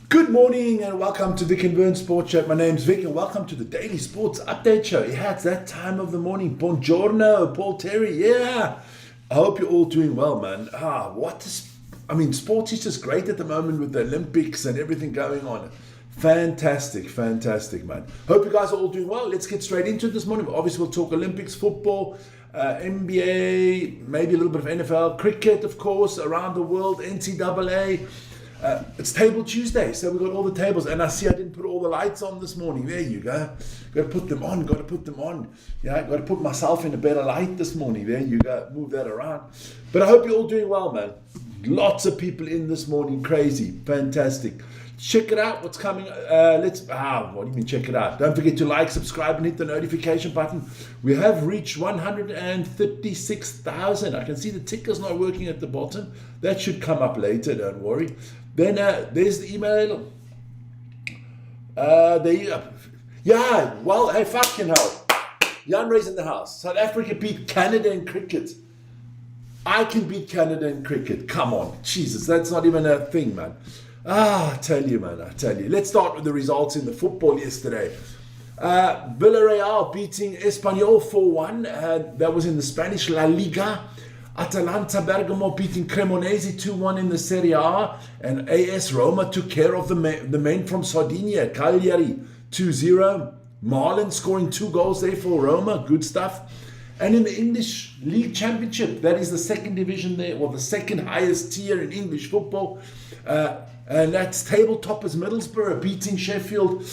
Good morning and welcome to Vic and Vern Sports Chat. My name's Vic and welcome to the Daily Sports Update Show. Yeah, it's that time of the morning. Buongiorno, Paul Terry. Yeah, I hope you're all doing well, man. Sports is just great at the moment with the Olympics and everything going on. Fantastic, man. Hope you guys are all doing well. Let's get straight into it this morning. Obviously, we'll talk Olympics, football, NBA, maybe a little bit of NFL, cricket, of course, around the world, NCAA. It's Table Tuesday, so we've got all the tables. And I see I didn't put all the lights on this morning. There you go. Got to put them on. Yeah, got to put myself in a better light this morning. There you go. Move that around. But I hope you're all doing well, man. Lots of people in this morning. Crazy. Fantastic. Check it out. What's coming? What do you mean check it out? Don't forget to like, subscribe, and hit the notification button. We have reached 136,000. I can see the ticker's not working at the bottom. That should come up later. Don't worry. Then there's the email. There you go. Yeah, well, hey, fucking hell. Jan Ray's in the house. South Africa beat Canada in cricket. I can beat Canada in cricket. Come on. Jesus, that's not even a thing, man. I tell you. Let's start with the results in the football yesterday. Villarreal beating Espanyol 4-1. That was in the Spanish La Liga. Atalanta Bergamo beating Cremonese 2-1 in the Serie A, and AS Roma took care of the men from Sardinia, Cagliari 2-0. Marlon scoring 2 goals there for Roma, good stuff. And in the English League Championship, that is the second division there, or the second highest tier in English football, and that's table toppers Middlesbrough beating Sheffield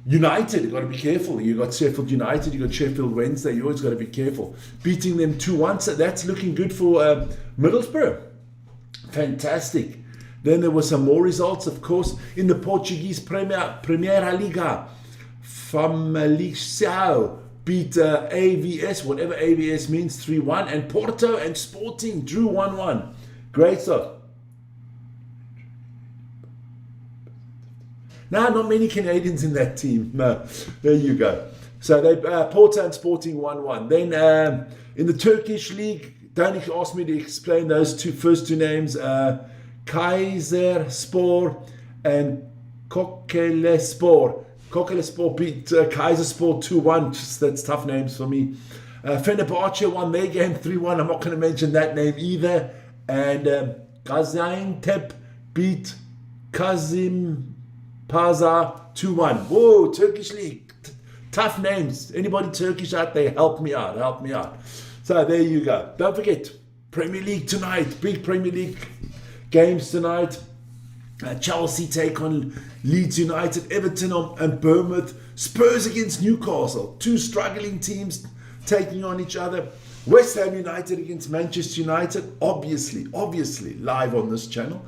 United. You've got to be careful. You got Sheffield United, you got Sheffield Wednesday. You always got to be careful. Beating them 2-1. So that's looking good for Middlesbrough. Fantastic. Then there were some more results, of course, in the Portuguese Primeira Liga. Famalicão beat AVS, whatever AVS means, 3-1. And Porto and Sporting drew 1-1. Great stuff. No, not many Canadians in that team. No, there you go. So they Porto and Sporting 1-1. Then in the Turkish league, Danik asked me to explain those first two names. Kayserispor and Kocaelispor. Kocaelispor beat Kayserispor 2-1. That's tough names for me. Fenerbahce won their game 3-1. I'm not going to mention that name either. And Gaziantep beat Kazim Paza 2-1. Whoa, Turkish league. Tough names. Anybody Turkish out there, help me out. So there you go. Don't forget, Premier League tonight. Big Premier League games tonight. Chelsea take on Leeds United, Everton and Bournemouth. Spurs against Newcastle. 2 struggling teams taking on each other. West Ham United against Manchester United, obviously, live on this channel.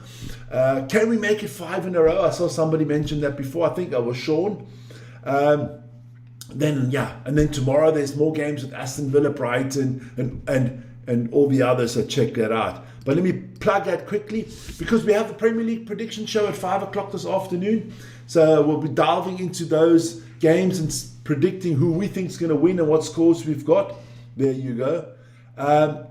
Can we make it 5 in a row? I saw somebody mention that before. I think that was Sean. Then tomorrow there's more games with Aston Villa, Brighton, and all the others, so check that out. But let me plug that quickly, because we have the Premier League prediction show at 5 o'clock this afternoon. So we'll be delving into those games and predicting who we think is going to win and what scores we've got. There you go. Why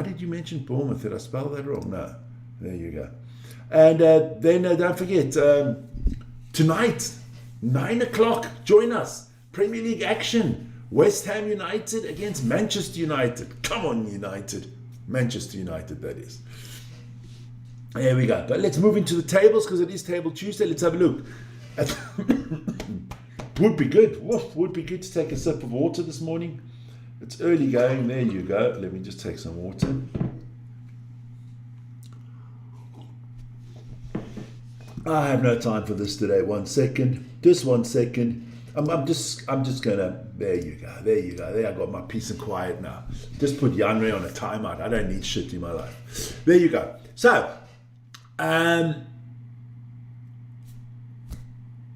did you mention Bournemouth? Did I spell that wrong? No. There you go. And then don't forget, tonight, 9 o'clock, join us. Premier League action. West Ham United against Manchester United. Come on, United. Manchester United, that is. There we go. But let's move into the tables, because it is Table Tuesday. Let's have a look. Would be good to take a sip of water this morning. It's early going. There you go. Let me just take some water. I have no time for this today. 1 second. Just 1 second. I'm just gonna. There you go. There I got my peace and quiet now. Just put Jan Ray on a timeout. I don't need shit in my life. There you go. So,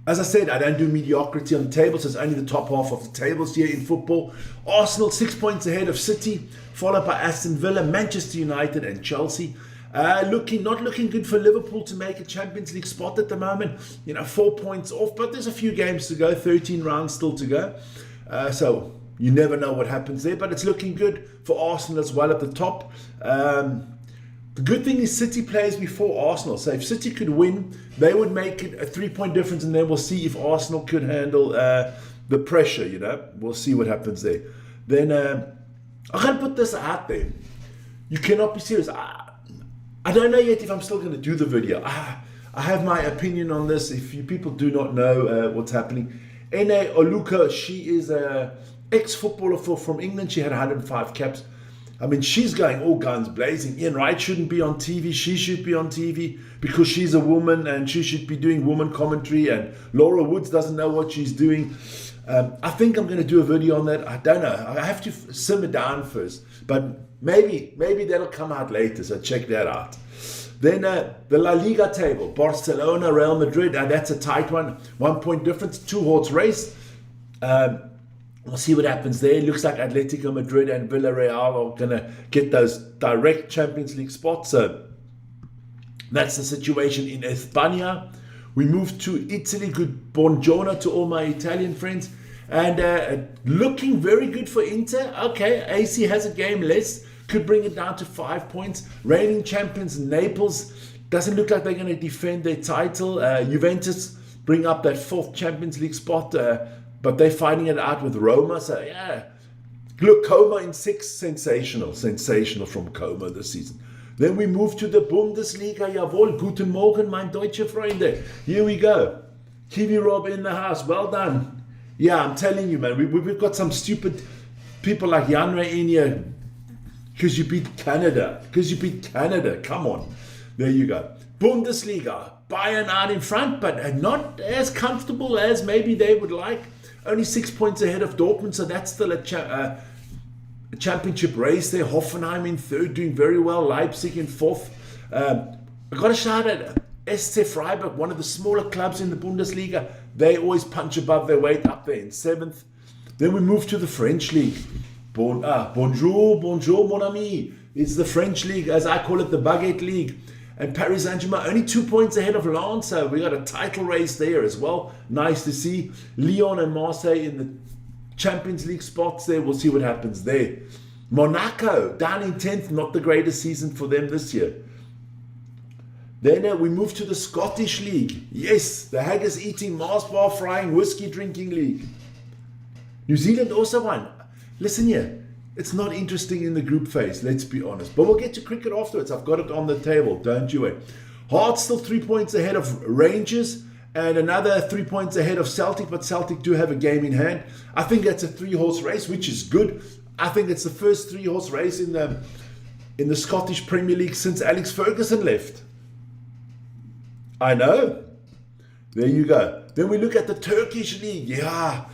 as I said, I don't do mediocrity on the table, so it's only the top half of the tables here in football. Arsenal 6 points ahead of City, followed by Aston Villa, Manchester United and Chelsea. Not looking good for Liverpool to make a Champions League spot at the moment. 4 points off, but there's a few games to go, 13 rounds still to go. So you never know what happens there, but it's looking good for Arsenal as well at the top. The good thing is City plays before Arsenal. So if City could win, they would make it a 3-point difference, and then we'll see if Arsenal could handle the pressure, you know. We'll see what happens there. Then I'm going to put this out there. You cannot be serious. I don't know yet if I'm still going to do the video. I have my opinion on this. If you people do not know what's happening. Ene Oluka, she is an ex-footballer from England. She had 105 caps. I mean, she's going all guns blazing. Ian Wright shouldn't be on TV. She should be on TV because she's a woman and she should be doing woman commentary. And Laura Woods doesn't know what she's doing. I think I'm going to do a video on that. I don't know. I have to simmer down first. But maybe that'll come out later. So check that out. Then the La Liga table. Barcelona, Real Madrid. That's a tight one. 1 point difference. 2-horse race. We'll see what happens there. It looks like Atletico Madrid and Villarreal are going to get those direct Champions League spots. So that's the situation in España. We move to Italy. Good buongiorno to all my Italian friends. And looking very good for Inter. Okay, AC has a game less. Could bring it down to 5 points. Reigning champions Naples. Doesn't look like they're going to defend their title. Juventus bring up that 4th Champions League spot. But they're fighting it out with Roma. So, yeah. Look, Como in 6. Sensational from Como this season. Then we move to the Bundesliga. Jawohl, guten Morgen, mein deutsche Freunde. Here we go. Kiwi Rob in the house. Well done. Yeah, I'm telling you, man. We've got some stupid people like Janre in here. Because you beat Canada. Come on. There you go. Bundesliga. Bayern out in front, but not as comfortable as maybe they would like. Only 6 points ahead of Dortmund, so that's still a championship race there. Hoffenheim in 3rd, doing very well. Leipzig in 4th. I've got to shout at SC Freiburg, one of the smaller clubs in the Bundesliga. They always punch above their weight, up there in 7th. Then we move to the French League. Bonjour, mon ami. It's the French League, as I call it, the Baguette League. And Paris Saint-Germain only 2 points ahead of Lens, so we got a title race there as well. Nice to see. Lyon and Marseille in the Champions League spots there. We'll see what happens there. Monaco down in 10th, not the greatest season for them this year. Then we move to the Scottish League. Yes, the haggis eating, Mars bar frying, whiskey drinking league. New Zealand also won. Listen here. It's not interesting in the group phase, let's be honest. But we'll get to cricket afterwards. I've got it on the table, don't you wait. Hearts still 3 points ahead of Rangers and another 3 points ahead of Celtic, but Celtic do have a game in hand. I think that's a 3-horse race, which is good. I think it's the first 3-horse race in the Scottish Premier League since Alex Ferguson left. I know. There you go. Then we look at the Turkish League. Yeah.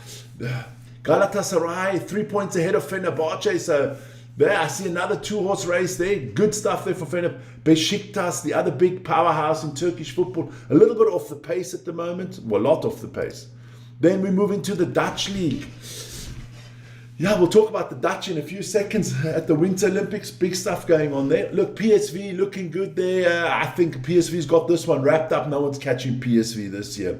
Galatasaray 3 points ahead of Fenerbahce, so there I see another 2-horse race there. Good stuff there for Fenerbahce. Besiktas, the other big powerhouse in Turkish football, a little bit off the pace at the moment, well, a lot off the pace. Then we move into the Dutch League. Yeah, we'll talk about the Dutch in a few seconds at the Winter Olympics. Big stuff going on there. Look, PSV looking good there. I think PSV's got this one wrapped up. No one's catching PSV this year.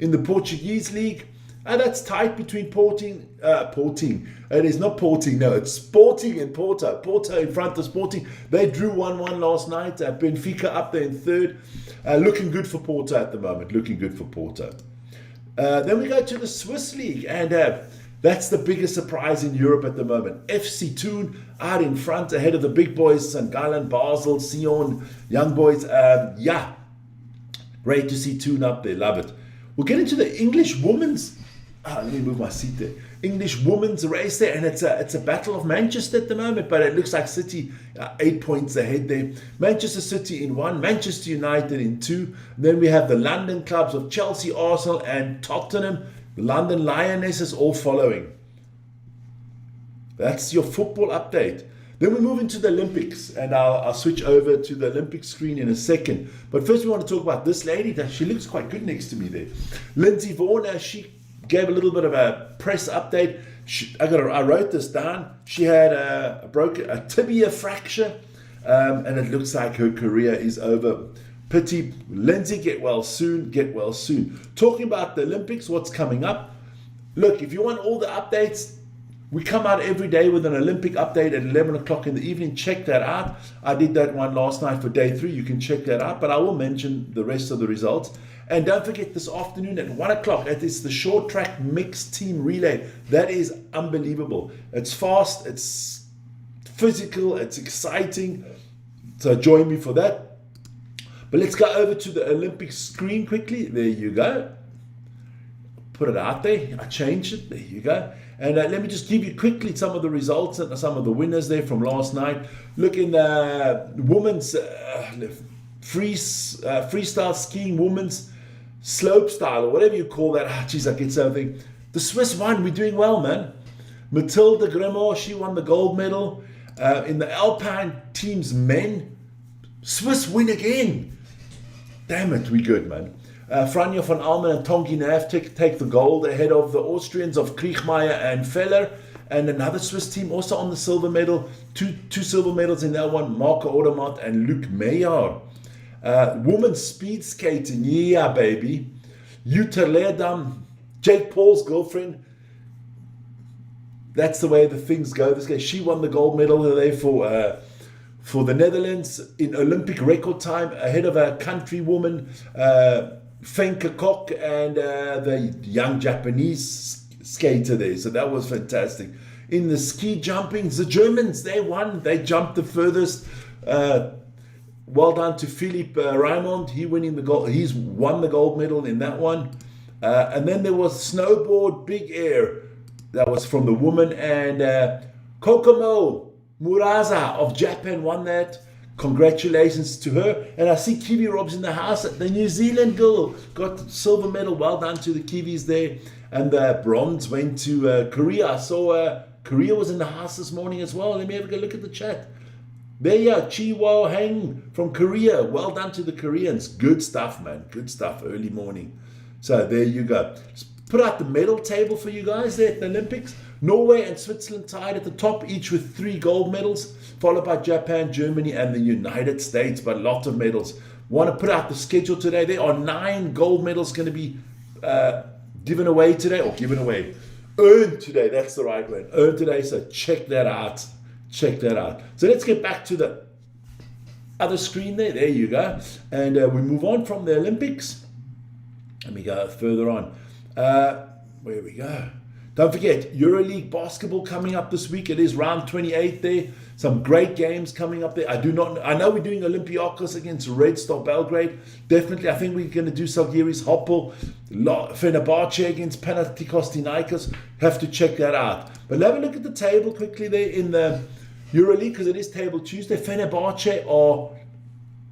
In the Portuguese League, that's tight between Porting. It is not Porting, no, it's Sporting and Porto. Porto in front of Sporting. They drew 1-1 last night. Benfica up there in 3rd. Looking good for Porto at the moment. Then we go to the Swiss League, and that's the biggest surprise in Europe at the moment. FC Thun out in front, ahead of the big boys, St. Gallen, Basel, Sion, young boys. Yeah, great to see Thun up there. Love it. We'll get into the English women's. Let me move my seat there. English women's race there, and it's a battle of Manchester at the moment, but it looks like City 8 points ahead there. Manchester City in 1, Manchester United in 2. Then we have the London clubs of Chelsea, Arsenal, and Tottenham. The London Lionesses all following. That's your football update. Then we move into the Olympics, and I'll switch over to the Olympic screen in a second. But first we want to talk about this lady. She looks quite good next to me there. Lindsay Vaughan, she gave a little bit of a press update. I wrote this down. She had a tibia fracture, and it looks like her career is over. Pity. Lindsay, get well soon. Talking about the Olympics, what's coming up? Look, if you want all the updates, We come out every day with an Olympic update at 11 o'clock in the evening. Check that out. I did that one last night for day 3. You can check that out, but I will mention the rest of the results. And don't forget, this afternoon at 1 o'clock, it's the short track mixed team relay. That is unbelievable. It's fast, it's physical, it's exciting. So join me for that. But let's go over to the Olympic screen quickly. There you go. Put it out there. I changed it. There you go. And let me just give you quickly some of the results and some of the winners there from last night. Look in the women's freestyle skiing, women's slope style, or whatever you call that. Ah, geez, I get something. The Swiss won. We're doing well, man. Mathilde Grimaud, she won the gold medal. In the Alpine teams men, Swiss win again. Damn it, we good, man. Franja van Almen and Tongi Nav take the gold ahead of the Austrians of Kriechmeier and Feller. And another Swiss team also on the silver medal. Two silver medals in that one, Marco Odermatt and Luc Meillard. Women's speed skating, yeah, baby. Jutta Leerdam, Jake Paul's girlfriend. That's the way the things go. This guy, she won the gold medal there for the Netherlands in Olympic record time, ahead of a country woman, Fenke Kok, and the young Japanese skater there. So that was fantastic. In the ski jumping, the Germans, they won. They jumped the furthest. Well done to Philippe Raimond. He's won the gold medal in that one. And then there was snowboard big air. That was from the woman. And Kokomo Murasa of Japan won that. Congratulations to her. And I see Kiwi Rob's in the house. The New Zealand girl got the silver medal. Well done to the Kiwis there. And the bronze went to Korea. I saw Korea was in the house this morning as well. Let me have a look at the chat. There you are, Chi Wo Heng from Korea. Well done to the Koreans. Good stuff, man. Good stuff. Early morning. So there you go. Just put out the medal table for you guys there at the Olympics. Norway and Switzerland tied at the top, each with 3 gold medals, followed by Japan, Germany, and the United States, but lots of medals. Want to put out the schedule today. There are 9 gold medals going to be given away today, earned today. That's the right word. Earned today. So check that out. Check that out. So let's get back to the other screen there. There you go. And we move on from the Olympics. Let me go further on. Where we go. Don't forget, EuroLeague basketball coming up this week. It is round 28 there. Some great games coming up there. I know we're doing Olympiacos against Red Star Belgrade. Definitely, I think we're going to do Zalgiris Hoppel. Fenerbahce against Panathinaikos. Have to check that out. But have a look at the table quickly there in the EuroLeague, because it is Table Tuesday. Fenerbahce are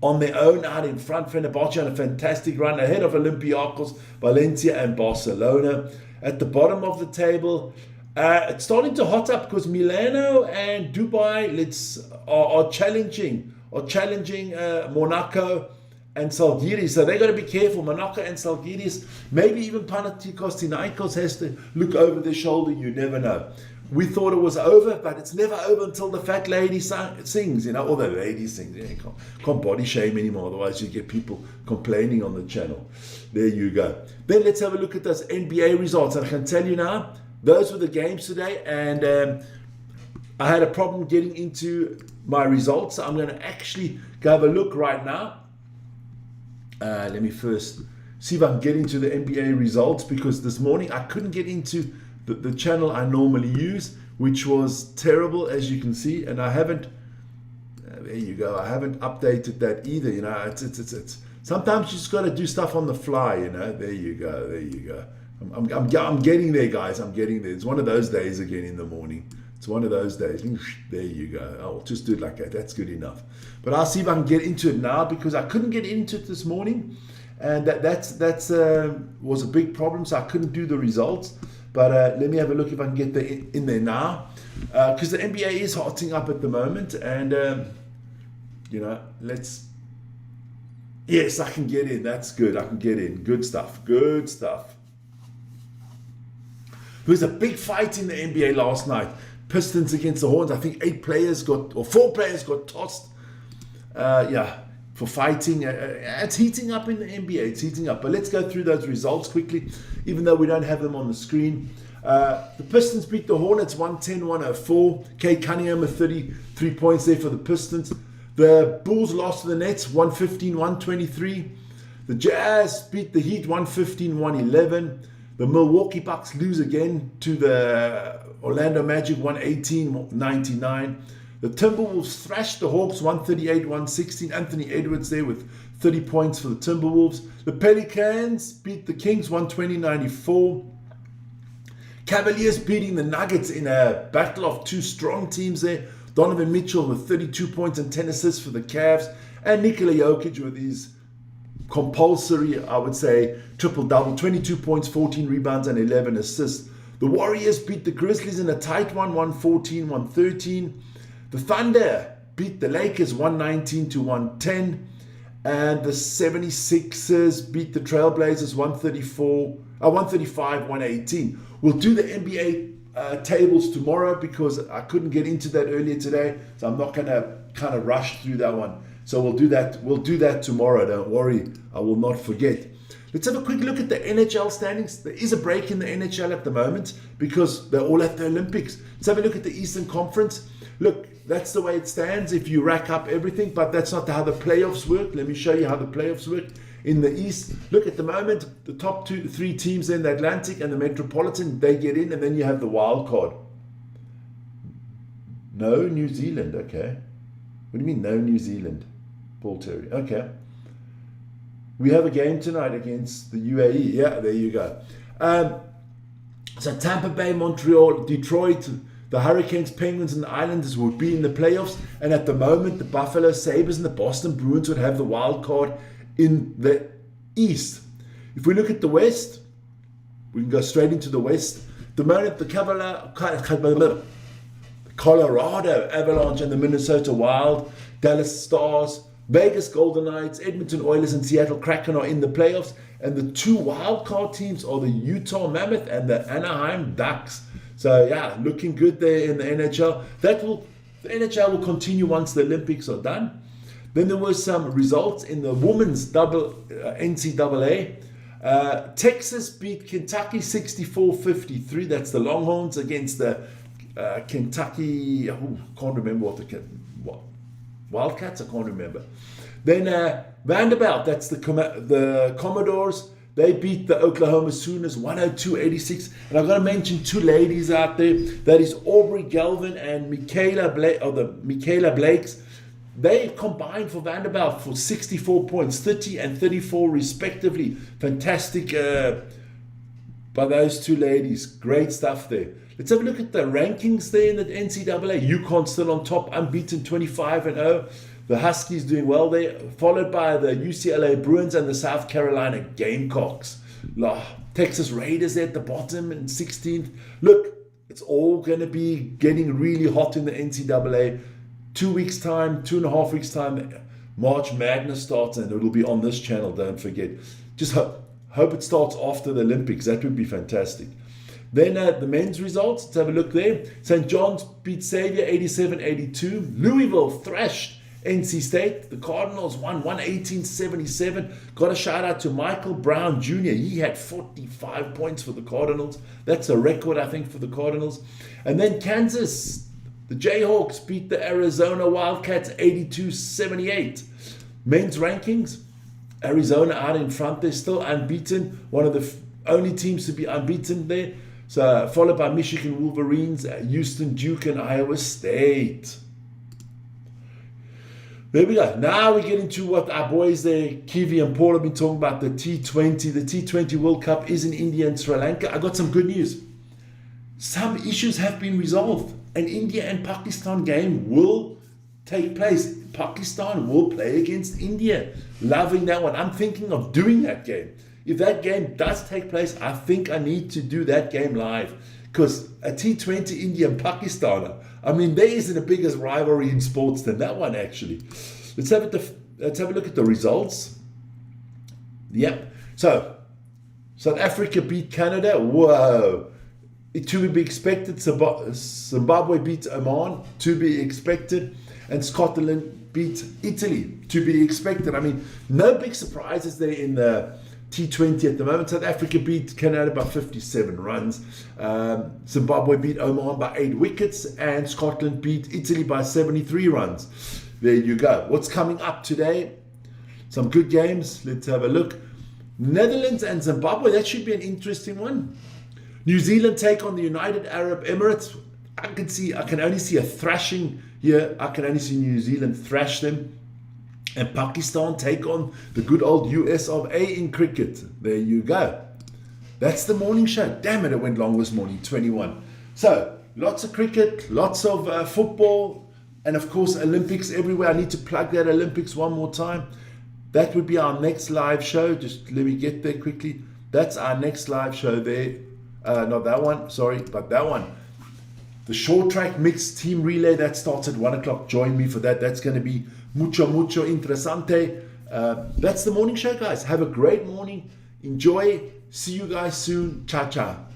on their own out in front. Fenerbahce on a fantastic run ahead of Olympiacos, Valencia and Barcelona. At the bottom of the table, it's starting to hot up because Milano and Dubai are challenging Monaco and Zalgiris. So they got to be careful. Monaco and Zalgiris, maybe even Panathinaikos has to look over their shoulder. You never know. We thought it was over, but it's never over until the fat lady sings, or the lady sings. You can't body shame anymore, otherwise you get people complaining on the channel. There you go. Then let's have a look at those NBA results. And I can tell you now, those were the games today, and I had a problem getting into my results. So I'm going to actually go have a look right now. Let me first see if I can get into the NBA results, because this morning I couldn't get into the channel I normally use, which was terrible, as you can see, and I haven't. There you go. I haven't updated that either. It's sometimes you just got to do stuff on the fly. There you go. There you go. I'm getting there, guys. I'm getting there. It's one of those days again in the morning. It's one of those days. There you go. I'll just do it like that. That's good enough. But I'll see if I can get into it now, because I couldn't get into it this morning, and that's was a big problem. So I couldn't do the results. But let me have a look if I can get in there now, because the NBA is hotting up at the moment, and yes, I can get in. That's good. I can get in. Good stuff. Good stuff. There was a big fight in the NBA last night. Pistons against the Hornets. I think 4 players got tossed. For fighting. It's heating up in the NBA. It's heating up. But let's go through those results quickly, even though we don't have them on the screen. The Pistons beat the Hornets 110-104. Kate Cunningham with 33 points there for the Pistons. The Bulls lost to the Nets 115-123. The Jazz beat the Heat 115-111. The Milwaukee Bucks lose again to the Orlando Magic 118-99. The Timberwolves thrashed the Hawks 138-116. Anthony Edwards there with 30 points for the Timberwolves. The Pelicans beat the Kings 120-94. Cavaliers beating the Nuggets in a battle of two strong teams there. Donovan Mitchell with 32 points and 10 assists for the Cavs. And Nikola Jokic with his compulsory, I would say, triple-double. 22 points, 14 rebounds and 11 assists. The Warriors beat the Grizzlies in a tight one, 114-113. The Thunder beat the Lakers 119-110. And the 76ers beat the Trailblazers 135-118. We'll do the NBA tables tomorrow because I couldn't get into that earlier today. So I'm not going to kind of rush through that one. So we'll do that. We'll do that tomorrow. Don't worry. I will not forget. Let's have a quick look at the NHL standings. There is a break in the NHL at the moment because they're all at the Olympics. Let's have a look at the Eastern Conference. Look, that's the way it stands if you rack up everything, but that's not how the playoffs work. Let me show you how the playoffs work. In the East, look at the moment, the top three teams in the Atlantic and the Metropolitan, they get in, and then you have the wild card. No New Zealand, okay. What do you mean, no New Zealand? Paul Terry, okay. We have a game tonight against the UAE. Yeah, there you go. So Tampa Bay, Montreal, Detroit, the Hurricanes, Penguins, and the Islanders would be in the playoffs. And at the moment, the Buffalo Sabres and the Boston Bruins would have the wild card in the East. If we look at the West, we can go straight into the West. The moment the Colorado Avalanche and the Minnesota Wild, Dallas Stars, Vegas Golden Knights, Edmonton Oilers, and Seattle Kraken are in the playoffs. And the two wildcard teams are the Utah Mammoth and the Anaheim Ducks. So yeah, looking good there in the NHL. The NHL will continue once the Olympics are done. Then there were some results in the women's NCAA. Texas beat Kentucky 64-53. That's the Longhorns against the Kentucky. Can't remember what Wildcats. I can't remember. Then Vanderbilt. That's the Commodores. They beat the Oklahoma Sooners 102-86. And I've got to mention two ladies out there. That is Aubrey Galvin and Michaela Blakes. They combined for Vanderbilt for 64 points, 30 and 34 respectively. Fantastic by those two ladies. Great stuff there. Let's have a look at the rankings there in the NCAA. UConn still on top, unbeaten 25-0. The Huskies doing well there, followed by the UCLA Bruins and the South Carolina Gamecocks. Texas Raiders at the bottom in 16th. Look, it's all going to be getting really hot in the NCAA. 2 weeks time, 2.5 weeks time, March Madness starts, and it'll be on this channel, don't forget. Just hope it starts after the Olympics. That would be fantastic. Then the men's results, let's have a look there. St. John's beat Xavier 87-82. Louisville thrashed NC State. The Cardinals won 118-77. Got a shout out to Michael Brown Jr. He had 45 points for the Cardinals. That's a record, I think, for the Cardinals. And then Kansas, the Jayhawks beat the Arizona Wildcats 82-78. Men's rankings, Arizona out in front. They're still unbeaten. One of the only teams to be unbeaten there. So followed by Michigan Wolverines, Houston Duke, and Iowa State. There we go. Now we get into what our boys there, Kiwi and Paul, have been talking about, the T20. The T20 World Cup is in India and Sri Lanka. I got some good news. Some issues have been resolved. An India and Pakistan game will take place. Pakistan will play against India. Loving that one. I'm thinking of doing that game. If that game does take place, I think I need to do that game live. Because a T20 India and Pakistan, I mean, there isn't a bigger rivalry in sports than that one, actually. Let's have a look at the results. Yep. So, South Africa beat Canada. Whoa. To be expected. Zimbabwe beat Oman. To be expected. And Scotland beat Italy. To be expected. I mean, no big surprises there in the T20 at the moment. South Africa beat Canada by 57 runs. Zimbabwe beat Oman by 8 wickets. And Scotland beat Italy by 73 runs. There you go. What's coming up today? Some good games. Let's have a look. Netherlands and Zimbabwe. That should be an interesting one. New Zealand take on the United Arab Emirates. I can only see a thrashing here. I can only see New Zealand thrash them. And Pakistan take on the good old US of A in cricket. There you go. That's the morning show. Damn it, it went long this morning, 21. So, lots of cricket, lots of football, and of course Olympics everywhere. I need to plug that Olympics one more time. That would be our next live show. Just let me get there quickly. That's our next live show there. Not that one, sorry, but that one. The short track mixed team relay, that starts at 1 o'clock. Join me for that. That's going to be mucho interesante. That's the morning show, guys. Have a great morning. Enjoy. See you guys soon. Ciao, ciao.